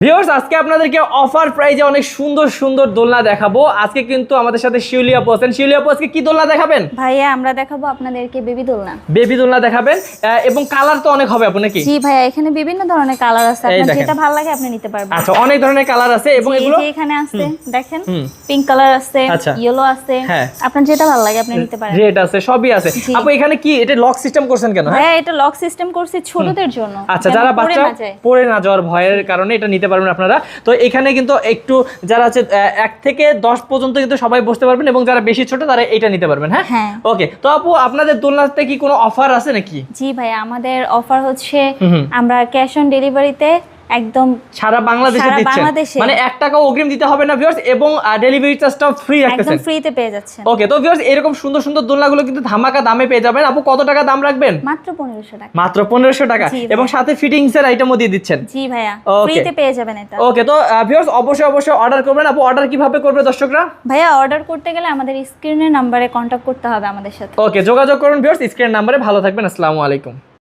Viewers আজকে আপনাদেরকে offer প্রাইজে অনেক সুন্দর সুন্দর দোলনা দেখাবো। আজকে কিন্তু আমাদের সাথে শিউলি আপু আছেন। শিউলি আপু আজকে কি দোলনা দেখাবেন? ভাইয়া আমরা দেখাবো আপনাদেরকে বেবি দোলনা। বেবি দোলনা দেখাবেন এবং কালার তো অনেক হবে আপু নাকি? জি ভাইয়া, এখানে বিভিন্ন ধরনের কালার আছে, আপনার যেটা ভালো লাগে আপনি নিতে পারবেন। আচ্ছা, অনেক ধরনের কালার আছে এবং এগুলো এখানে আছে দেখেন, পিঙ্ক কালার আছে, ইয়েলো আছে, আপনার যেটা ভালো লাগে আপনি নিতে পারেন। রেড আছে, সবই আছে। আপু এখানে কি এটা লক সিস্টেম করছেন কেন? হ্যাঁ, এটা লক সিস্টেম করছি ছোটদের জন্য। আচ্ছা, যারা বাচ্চা পড়ে না যাওয়ার ভয়ের কারণে এটা নিতে পারবেন আপনারা। তো এখানে কিন্তু একটু যারা আছে 1 থেকে 10 পর্যন্ত কিন্তু সবাই বসতে পারবেন এবং যারা বেশি ছোট তারা এটা নিতে পারবেন। হ্যাঁ, ওকে। তো আপু আপনাদের দোলনাতে কি কোনো অফার আছে নাকি? জি ভাই, আমাদের অফার হচ্ছে আমরা ক্যাশ অন ডেলিভারিতে একদম সারা বাংলাদেশে দিচ্ছেন, মানে 1 টাকাও অগ্রিম দিতে হবে না ভিউয়ার্স, এবং ডেলিভারি চার্জটাও ফ্রি রাখতেছেন, একদম ফ্রিতে পেয়ে যাচ্ছেন। ওকে। তো ভিউয়ার্স এরকম সুন্দর সুন্দর দোলনাগুলো কিন্তু ধামাকা দামে পেয়ে যাবেন। আপু কত টাকা দাম রাখবেন? মাত্র 1500 টাকা। মাত্র 1500 টাকা, এবং সাথে ফিটিংস এর আইটেমও দিয়ে দিচ্ছেন। জি ভাইয়া, ফ্রিতে পেয়ে যাবেন এটা। ওকে। তো ভিউয়ার্স অবশ্যই অর্ডার করবেন। আপু অর্ডার কিভাবে করবে দর্শকরা? ভাইয়া অর্ডার করতে গেলে আমাদের স্ক্রিনের নম্বরে কন্টাক্ট করতে হবে আমাদের সাথে। ওকে, যোগাযোগ করুন ভিউয়ার্স স্ক্রিনের নম্বরে। ভালো থাকবেন, আসসালামু আলাইকুম।